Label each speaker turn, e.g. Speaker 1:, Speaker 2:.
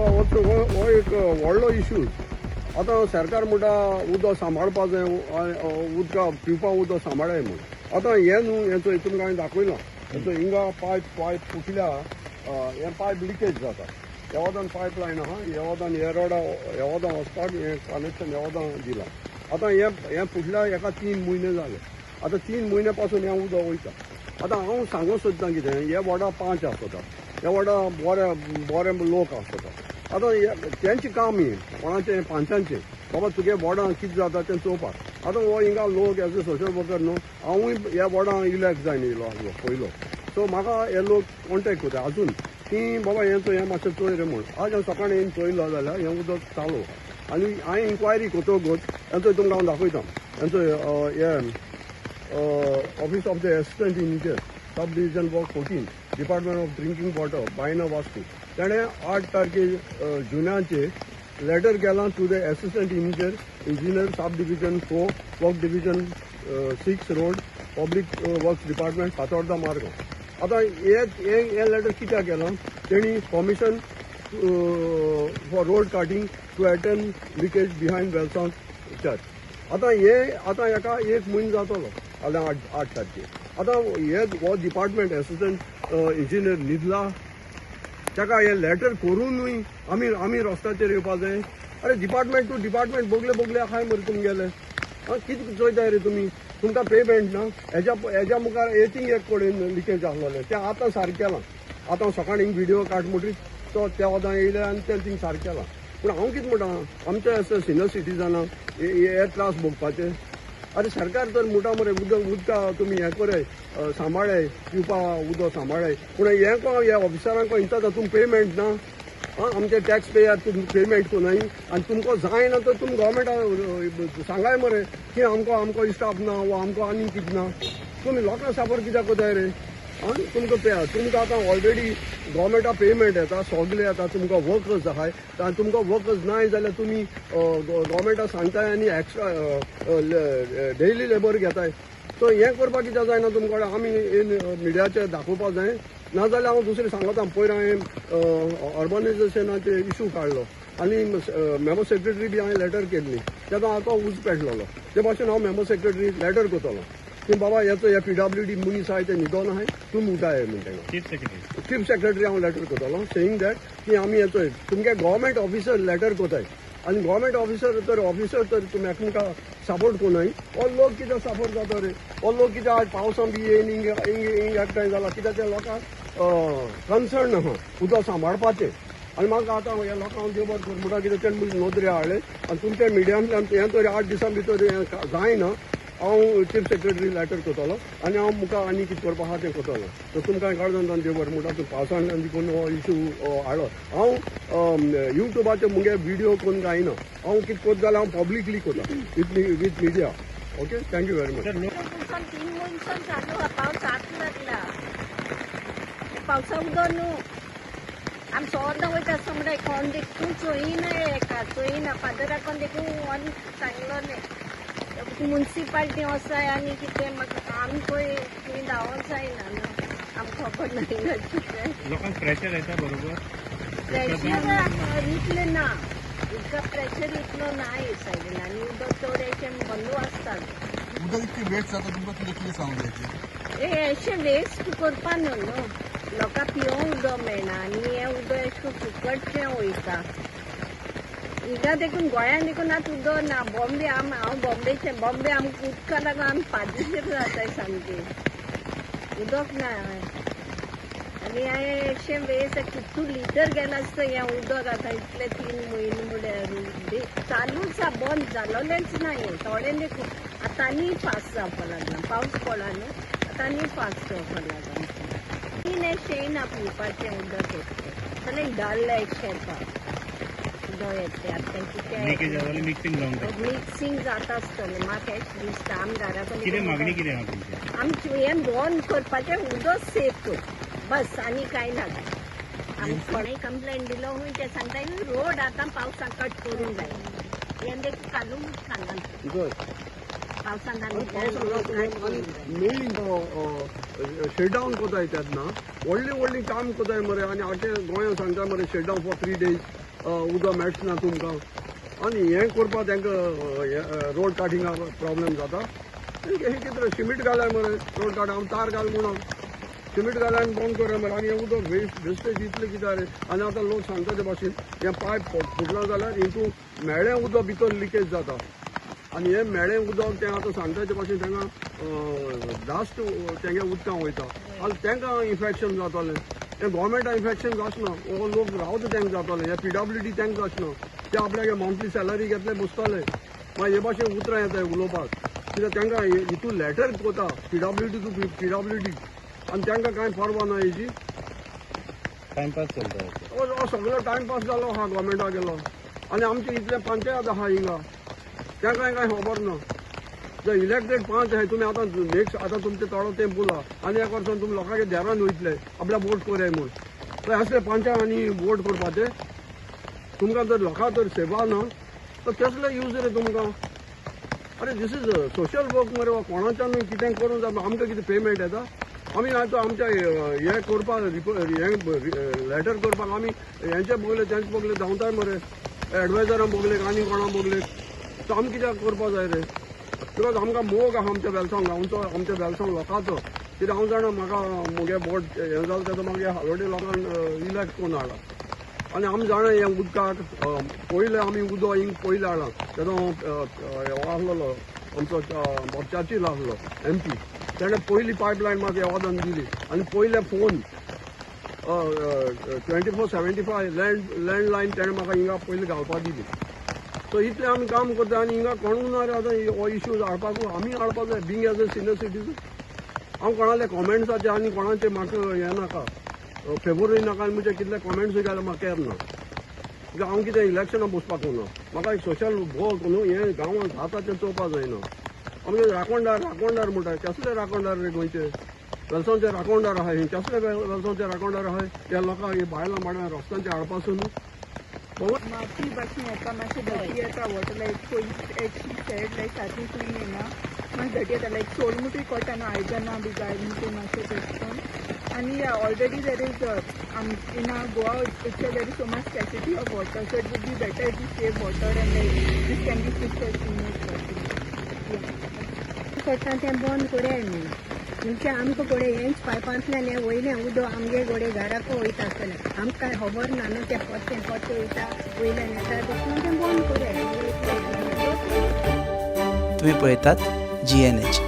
Speaker 1: हो एक व्हडलो इश्यू. आतां सरकार म्हणटा उदक सांबाळपा जाय, उदका पिवपा उदक सांबाळाय म्हूण. आतां हें न्हू, हेचो हितून हांवें दाखयलां. हेचो हिंगा पायप फुटल्या, हें पायप लिकेज जाता. हे वदान पायप लायन आहा, हे वदान हे रोडा हे वदान वचपाक हें कनेक्शन हे वदान दिलां. आतां हें फुटल्या हेका 3 म्हयने जाले. आतां 3 म्हयने पासून हें उदक वयता. आतां हांव सांगूं सोदतां कितें, हे वडा 5 आसता, हे वडा बरे लोक आसता. आतां तेंचें काम हें कोणाचें पांचांचें, बाबा तुगे वडां कितें जाता तें चोवपाक. आतां हो हिंगा लोक एज अ सोशल वर्कर न्हू, हांवूय ह्या वडां इलॅक्ट जायन येयलो आसलो पयलो. सो म्हाका हे लोक कॉन्टेक्ट करता आजून की बाबा हें मातशें चोय रे म्हूण. आज हांव सकाळीं येवन चोयलो जाल्यार हें उदक चालू. आनी हांवें इन्क्वायरी कोतोगूच हेंचो तुमकां हांव दाखयतां. हेंचो हें office of the assistant engineer, sub division work 14, department of drinking water, Baina Vasco. ताणें 8 तारखे जुनाचे लेटर केलां to the assistant engineer sub division 4, work division 6 road, public works department, Fatorda Margao. आतां हे लेटर कित्याक केलां, तेणी permission for road cutting to attend leakage behind Velsao church. आतां हेका 1 म्हयनो जातलो फाल्यां 8 तारखेर. आतां हो डिपार्टमेंट एसिस्टंट इंजिनियर न्हिदला, ताका हे लेटर करूनय आमी रस्त्याचेर येवपा जाय. अरे डिपार्टमेंट टू डिपार्टमेंट बोगले आहाय मरे तुमगेले. कितें चोयताय रे तुमी? तुमकां पेमेंट ना. हेज्या मुखार एथींग एक कडेन लिकेज आसलोलें तें आतां सारकें केलां. आतां सकाळीं व्हिडिओ काड म्हणटरी तो त्या वदां येयले आनी तें थिंग सारकें केलां. पूण हांव कितें म्हणटा, आमच्या एज सिनियर सिटीजनां हे त्रास भोगपाचे. अरे सरकार तर म्हणटा मरे उदका तुमी हें कराय, सांबाळाय, पिवपा उदक सांबाळाय. पूण हे ऑफिसरांक इंता तुमकां पेमेंट ना. आमचे टॅक्स पेयर तुमी पेमेंट कोनाय आनी तुमकां जायना तर तुमी गव्हर्मेंटाक सांगाय मरे की आमको स्टाफ ना वा आमको आनी कितें ना. तुमी लोकांक सापर कित्याक कोताय रे? तुमकां आतां ऑलरेडी गव्हर्मेंटा पेमेंट येता, सगळे येता, तुमकां वर्कर्स आहाय. तुमकां वर्कर्स नाय जाल्यार तुमी गव्हर्मेंटाक सांगताय आनी एक्स्ट्रा डेली लेबर घेताय. सो हें करपाक कित्याक जायना तुमकां? आमी मिडियाचेर दाखोवपाक जाय. नाजाल्यार हांव दुसरें सांगता, पयर हांवें अर्बनायजेशनाचे इशू काडलो आनी मेंबर सेक्रेटरी बी हांवें लेटर केल्ली. तेन्ना हाका उज पेटलोलो. ते भाशेन हांव मेंबर सेक्रेटरी लेटर करतलो की बाबा हेचो हे PWD मनीस आहाय ते न्हिदोन आहाय, तुमी उठाय म्हूण. ताका चीफ सेक्रेटरी हांव लेटर करतलो सेयींग दॅट की आमी हेचो तुमगे गव्हर्मेंट ऑफिसर लेटर कोताय आनी गव्हर्मेंट ऑफिसर तर तुमी एकामेकाक सपोर्ट कोनाय. हो लोक कित्याक सपोर्ट जाता रे? हो लोक कित्याक आज पावसान बी येयन हिंग एकठांय जाला कित्याक त्या लोकांक कन्सर्न आहा उदक सांबाळपाचें. आनी म्हाका आतां ह्या लोकांक देव बरें कर म्हणटा कित्याक तेणे नोंदणी हाडले आनी तुमच्या मिडियांतल्यान हें तरी 8 दिसां भितर जायना. हांव चीफ सेक्रेटरी लेटर करतलो आनी हांव मुखार आनी कितें करपा आहा तें करतलो. सो तुमकां काळजांतल्यान देव बरें म्हणटा. पावसान देखून हो इशू हाडलो. हांव युट्यूबाचेर मुगे व्हिडिओ करून गायना. हांव कितें करता जाल्यार हांव पब्लिकली करता with media. Okay, thank you very much.
Speaker 2: 3 म्हयन्यां चालू पावस आतां लागला. पावसा उदक न्हू आमी सोद्दां वयता आसता म्हणटा कोण देखून चोयना. हेका चोयना फादराक कोण देखून आनी सांगलोलें म्युन्सिपाल्टी वचाय आनी कितें म्हाका आमी खंय तुमी धांवोन जायना न्हू. आमकां खबर ना कितें
Speaker 3: लोकांक प्रेशर येता बरोबर.
Speaker 2: प्रेशर इतलें ना, उदका प्रेशर इतलो ना हे सायडीन आनी उदक चड अशें बंदू आसता.
Speaker 4: उदक इतकें वेस्ट जाता तुमकां कितें सांगूंक जाय?
Speaker 2: अशें वेस्ट करपा न्हू. लोकांक पिवूंक उदक मेळना आनी हें उदक अशें फुकटचें वयता. हिंगा देखून गोंयांत देखून आतां उदक ना. बॉम्बे हांव बॉम्बेचें. बॉम्बे आमकां उदका लागून आमी पाद्रीशीर जाताय सामकें. उदक ना आनी हांवें अशें वेस्ट कितू लिटर गेलां आसता हें उदक आतां इतले 3 म्हयने म्हणल्यार चालूच आसा, बंद जालोलेंच ना. हें थोडें देखून आतां आनी फास्ट जावपा लागला. पावस पडला न्हू, आतां आनी फास्ट जावपा लागला. हें शेण पिवपाचें उदक येता जाल्यार घाललें शेताक उदक येता. आतां कितें मिक्सिंग जाता आसतलें म्हाका अशें दिसता. आमी घरा
Speaker 3: कितें मागणी कितें आहा तुमची?
Speaker 2: आमचें हें बंद करपाचें उदक सेफ कर बस आनी कांय ना. आमी कोणेय कंप्लेंट दिलो हूंय ते सांगताय रोड आतां पावसाक कट करूंक जाय. हें देखून काडूंक खाना पावसान
Speaker 1: मेन शेडावन कोताय तेन्ना व्हडली काम कोताय मरे. आनी आख्या गोंयांत सांगता मरे शेडावन फॉर 3 days उदक मेळचना तुमकां आनी हें करपाक तांकां रोड काटिंगा प्रॉब्लेम जाता हे कितें सिमीट घालाय मरे रोड काट हांव तार घाल म्हणून सिमीट घालाय आनी बंद करूया मरे आनी हें उदक वेस्टेज इतलें कितें रे आनी आतां लोक सांगता ते भाशेन हें पायप फुटला जाल्यार हितून मेळ्ळें उदक भितर लिकेज जाता आनी हें मेळ्ळें उदक तें आतां सांगता ते भाशेन तांकां डास्ट तेंगे उदकां वयता आनी तांकां इन्फेक्शन जातालें हें गोवोरमेंटा इन्फेक्शन जाचना वो लोक रावता तांकां जातालें हें PWD तांकां जाचना ते आपल्याक मंथली सॅलरी घेतले बसताले मागीर हे भाशेन उतरां येताय उलोवपाक कित्याक तांकां हितून लॅटर कोता PWD टू PWD आनी तांकां कांय परवा ना हेजी
Speaker 3: टाइमपास चलता
Speaker 1: हो सगळो टायमपास जालो आहा गोवोरमेंटाक गेलो आनी आमचे इतले पंचायत आहा हिंगा तांकां कांय खबर ना जर इलेक्टेड 5 आहे तुम्ही आता नेक्स्ट आता तुमचे तळो ते बोला आनी एक वर्सान तुमी लोकांचे देरान वयतले आपल्या वोट कोराय म्हूण तर असले पंचायत आनी वोट करपाचे तुमकां जर लोकां तर सेवा ना तर कसले यूज रे तुमकां अरे दीस इज सोशल वर्क मरे कोणाच्यान कितें करून जाता आमकां कितें पेमेंट येता आमी आतां आमच्या हें करपाक लेटर करपाक आमी हेंचे बोगले तेंचे बोगले धांवताय मरे एडवायजरां बोगले आनी कोणा बोगले तर आमी कित्याक करपा जाय रे बिकॉज आमकां मोग आहा आमच्या वेलसांग आमच्या वेलसांग लोकांचो कित्याक हांव जाणा म्हाका मुगे बोट हें जालें तेदो म्हाका हालोडी लोकांक इलेक्ट करून हाडला आनी आमी जाणा हें उदकाक पयलें आमी उदक हिंग पयलें हाडला तेदो हो आसलो आमचो मोर्चाचील आसलो MP तेणें पयली पायपलायन म्हाका येवदान दिली आनी पयले फोन 24/75 लँडलायन तेणें म्हाका हिंगा पयलीं घालपाक दिली सो इतलें आमी काम करता आनी हिंगा कोणूच ना रे आतां हो इश्यूज हाडपाक आमी हाडपाक जाय being as a senior citizen हांव कोणाले कॉमेंट्साचे आनी कोणाचे म्हाका हें नाका फेवरूय नाका आनी म्हजे कितले कॉमेंट्सूय घाल्यार म्हाका केर ना कित्याक हांव कितें इलेक्शनां बसपाक ना म्हाका एक सोशल वर्क न्हू हें गांवांत जाता तें चोवपाक जायना आमचे राखणदार म्हणटा कसले राखणदार रे गोंयचे वेलसांवचे राखणदार आहाय कसले वेलसांवचे राखणदार आहाय त्या लोकांक हे बायलां माड्या रस्त्यांचे हाडपासून
Speaker 5: माती भाशेन येता मातशें धटी येता वॉटर लायक शी सेड लायक सारकी क्लीन येना मातशें धटी येता लायक सोलमुटूय कोटा न्हू आयदनां बी जाय म्हणून मातशें तेशकोन आनी already there is in Goa it's there is so much scarcity of water so it would be better to save water and like this can be fixed as soon
Speaker 2: करता तें बंद कोराय न्हू म्हणजे आमकां गोडे हेंच पायपांतल्यान हें वयलें उदक आमगे गोडे घराक वयता आसतलें आमकां कांय खबर ना न्हू तें कशें वयता वयल्यान येता देखून तें बंद कोराय
Speaker 6: तुम्ही पळयतात GNH.